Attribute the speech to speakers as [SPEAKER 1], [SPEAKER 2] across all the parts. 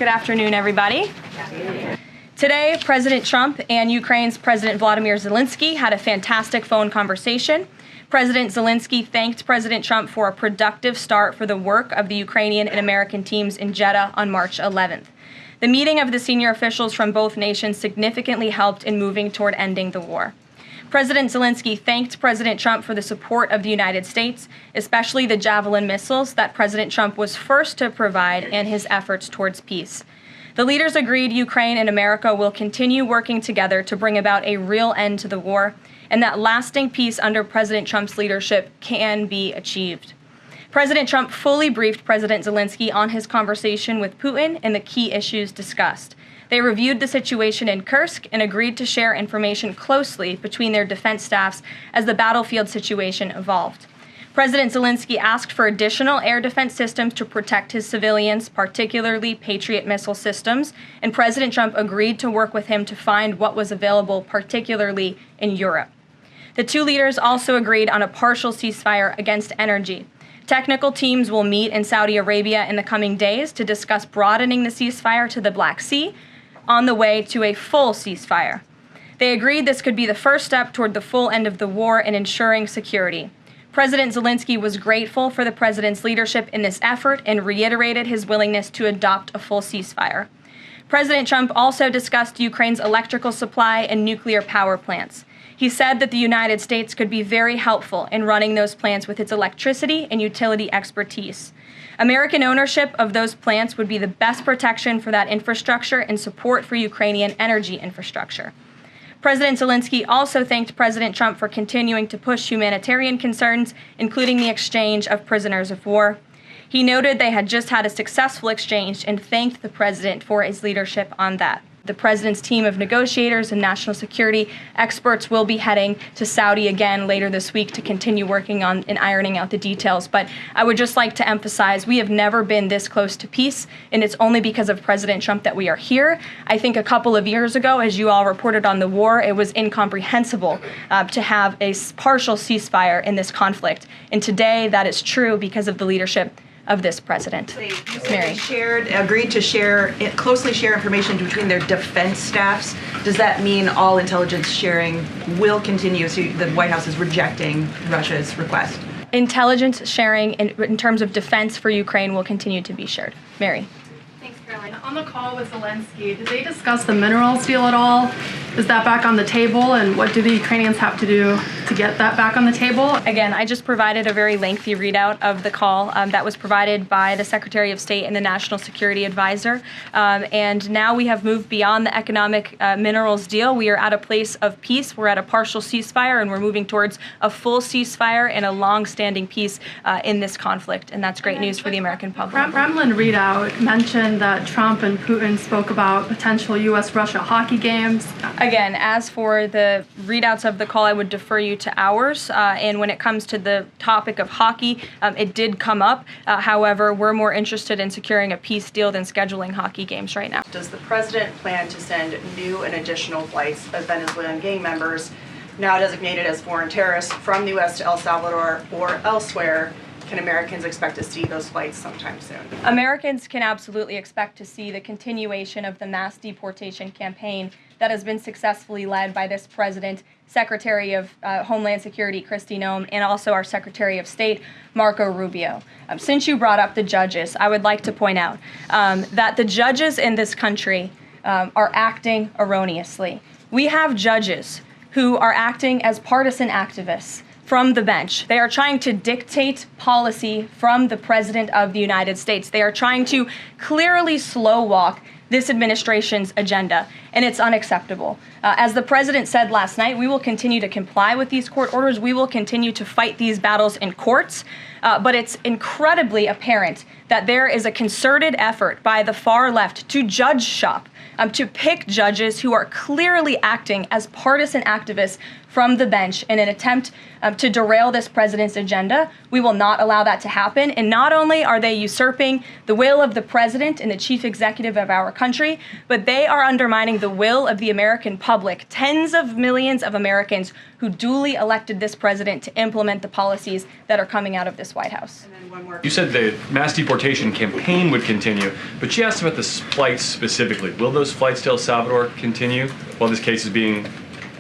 [SPEAKER 1] Good afternoon, everybody. Today, President Trump and Ukraine's President Volodymyr Zelenskyy had a fantastic phone conversation. President Zelenskyy thanked President Trump for a productive start for the work of the Ukrainian and American teams in Jeddah on March 11th. The meeting of the senior officials from both nations significantly helped in moving toward ending the war. President Zelenskyy thanked President Trump for the support of the United States, especially the Javelin missiles that President Trump was first to provide in his efforts towards peace. The leaders agreed Ukraine and America will continue working together to bring about a real end to the war, and that lasting peace under President Trump's leadership can be achieved. President Trump fully briefed President Zelenskyy on his conversation with Putin and the key issues discussed. They reviewed the situation in Kursk and agreed to share information closely between their defense staffs as the battlefield situation evolved. President Zelenskyy asked for additional air defense systems to protect his civilians, particularly Patriot missile systems, and President Trump agreed to work with him to find what was available, particularly in Europe. The two leaders also agreed on a partial ceasefire against energy. Technical teams will meet in Saudi Arabia in the coming days to discuss broadening the ceasefire to the Black Sea on the way to a full ceasefire. They agreed this could be the first step toward the full end of the war and ensuring security. President Zelenskyy was grateful for the president's leadership in this effort and reiterated his willingness to adopt a full ceasefire. President Trump also discussed Ukraine's electrical supply and nuclear power plants. He said that the United States could be very helpful in running those plants with its electricity and utility expertise. American ownership of those plants would be the best protection for that infrastructure and support for Ukrainian energy infrastructure. President Zelenskyy also thanked President Trump for continuing to push humanitarian concerns, including the exchange of prisoners of war. He noted they had just had a successful exchange and thanked the president for his leadership on that. The president's team of negotiators and national security experts will be heading to Saudi again later this week to continue working on and ironing out the details. But I would just like to emphasize we have never been this close to peace, and it's only because of President Trump that we are here. I think a couple of years ago, as you all reported on the war, it was incomprehensible to have a partial ceasefire in this conflict. And today that is true because of the leadership of this president.
[SPEAKER 2] Mary. Agreed to closely share information between their defense staffs. Does that mean all intelligence sharing will continue? So the White House is rejecting Russia's request.
[SPEAKER 1] Intelligence sharing in terms of defense for Ukraine will continue to be shared. Mary.
[SPEAKER 3] Thanks, Caroline. On the call with Zelenskyy, did they discuss the minerals deal at all? Is that back on the table, and what do the Ukrainians have to do to get that back on the table?
[SPEAKER 1] Again, I just provided a very lengthy readout of the call that was provided by the Secretary of State and the National Security Advisor. And now we have moved beyond the economic minerals deal. We are at a place of peace. We're at a partial ceasefire, and we're moving towards a full ceasefire and a long-standing peace in this conflict. And that's great news for the American public.
[SPEAKER 3] Kremlin readout mentioned that Trump and Putin spoke about potential U.S.-Russia hockey games.
[SPEAKER 1] Again, as for the readouts of the call, I would defer you to ours. And when it comes to the topic of hockey, it did come up. However, we're more interested in securing a peace deal than scheduling hockey games right now.
[SPEAKER 4] Does the president plan to send new and additional flights of Venezuelan gang members, now designated as foreign terrorists, from the U.S. to El Salvador or elsewhere? Can Americans expect to see those flights sometime soon?
[SPEAKER 1] Americans can absolutely expect to see the continuation of the mass deportation campaign that has been successfully led by this president, Secretary of Homeland Security Kristi Noem, and also our Secretary of State, Marco Rubio. Since you brought up the judges, I would like to point out that the judges in this country are acting erroneously. We have judges who are acting as partisan activists from the bench. They are trying to dictate policy from the President of the United States. They are trying to clearly slow walk this administration's agenda, and it's unacceptable. As the President said last night, we will continue to comply with these court orders. We will continue to fight these battles in courts, but it's incredibly apparent that there is a concerted effort by the far left to judge shop, to pick judges who are clearly acting as partisan activists from the bench in an attempt to derail this president's agenda. We will not allow that to happen. And not only are they usurping the will of the president and the chief executive of our country, but they are undermining the will of the American public, tens of millions of Americans who duly elected this president to implement the policies that are coming out of this White House.
[SPEAKER 4] And then one more.
[SPEAKER 5] You said the mass deportation campaign would continue, but she asked about the flights specifically. Will those flights to El Salvador continue while this case is being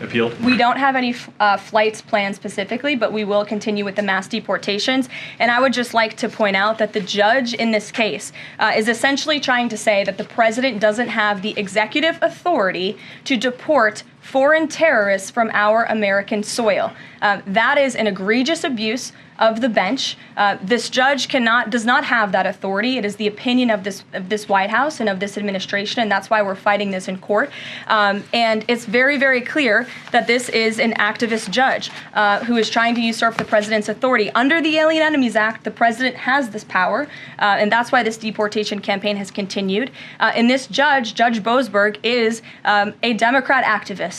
[SPEAKER 5] appealed?
[SPEAKER 1] We don't have any flights planned specifically, but we will continue with the mass deportations. And I would just like to point out that the judge in this case is essentially trying to say that the president doesn't have the executive authority to deport foreign terrorists from our American soil. That is an egregious abuse of the bench. This judge does not have that authority. It is the opinion of this White House and of this administration, and that's why we're fighting this in court. And it's very, very clear that this is an activist judge who is trying to usurp the president's authority. Under the Alien Enemies Act, the president has this power, and that's why this deportation campaign has continued. And this judge, Judge Boasberg, is a Democrat activist.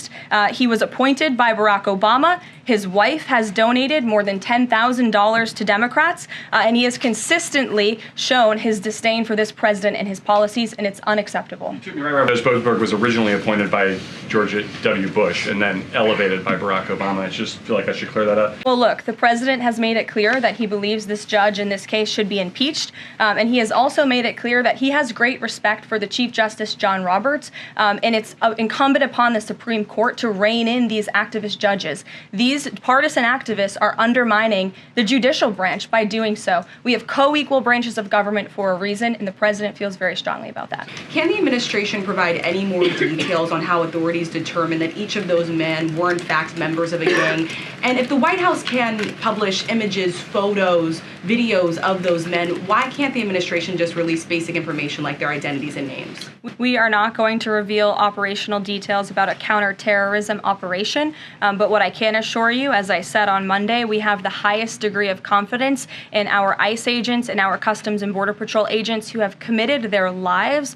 [SPEAKER 1] He was appointed by Barack Obama. His wife has donated more than $10,000 to Democrats, and he has consistently shown his disdain for this president and his policies, and it's unacceptable.
[SPEAKER 5] Judge Boasberg was originally appointed by George W. Bush and then elevated by Barack Obama. I just feel like I should clear that up.
[SPEAKER 1] Well, look, the president has made it clear that he believes this judge in this case should be impeached, and he has also made it clear that he has great respect for the Chief Justice John Roberts, and it's incumbent upon the Supreme Court to rein in these activist judges. These partisan activists are undermining the judicial branch by doing so. We have co-equal branches of government for a reason, and the president feels very strongly about that.
[SPEAKER 6] Can the administration provide any more details on how authorities determined that each of those men were in fact members of a gang? And if the White House can publish images, photos, videos of those men, why can't the administration just release basic information like their identities and names?
[SPEAKER 1] We are not going to reveal operational details about a counterterrorism operation, but what I can assure you, as I said on Monday, we have the highest degree of confidence in our ICE agents and our Customs and Border Patrol agents who have committed their lives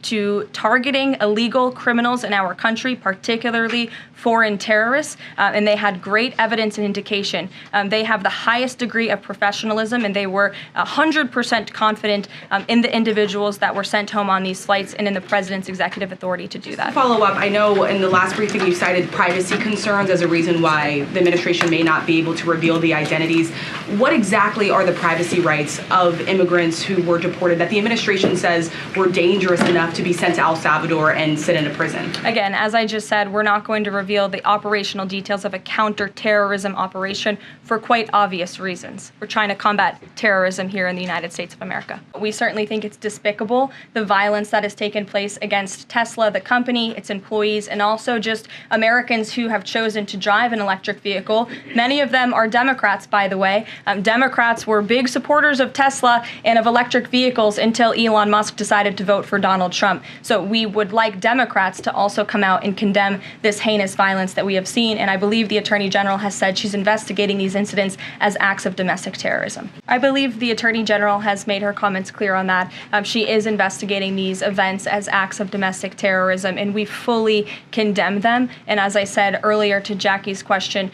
[SPEAKER 1] to targeting illegal criminals in our country, particularly foreign terrorists, and they had great evidence and indication. They have the highest degree of professionalism, and they were 100% confident in the individuals that were sent home on these flights and in the president's executive authority to do that.
[SPEAKER 6] Follow up, I know in the last briefing you cited privacy concerns as a reason why the administration may not be able to reveal the identities. What exactly are the privacy rights of immigrants who were deported that the administration says were dangerous enough to be sent to El Salvador and sit in a prison?
[SPEAKER 1] Again, as I just said, we're not going to reveal the operational details of a counterterrorism operation for quite obvious reasons. We're trying to combat terrorism here in the United States of America. We certainly think it's despicable, the violence that has taken place against Tesla, the company, its employees, and also just Americans who have chosen to drive an electric vehicle. Many of them are Democrats, by the way. Democrats were big supporters of Tesla and of electric vehicles until Elon Musk decided to vote for Donald Trump. So we would like Democrats to also come out and condemn this heinous violence that we have seen, and I believe the Attorney General has said she's investigating these incidents as acts of domestic terrorism. I believe the Attorney General has made her comments clear on that. She is investigating these events as acts of domestic terrorism, and we fully condemn them. And as I said earlier to Jackie's question,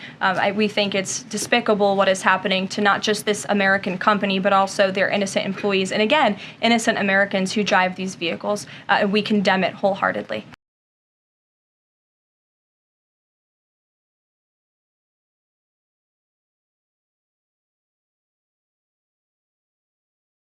[SPEAKER 1] we think it's despicable what is happening to not just this American company, but also their innocent employees, and again, innocent Americans who drive these vehicles. We condemn it wholeheartedly.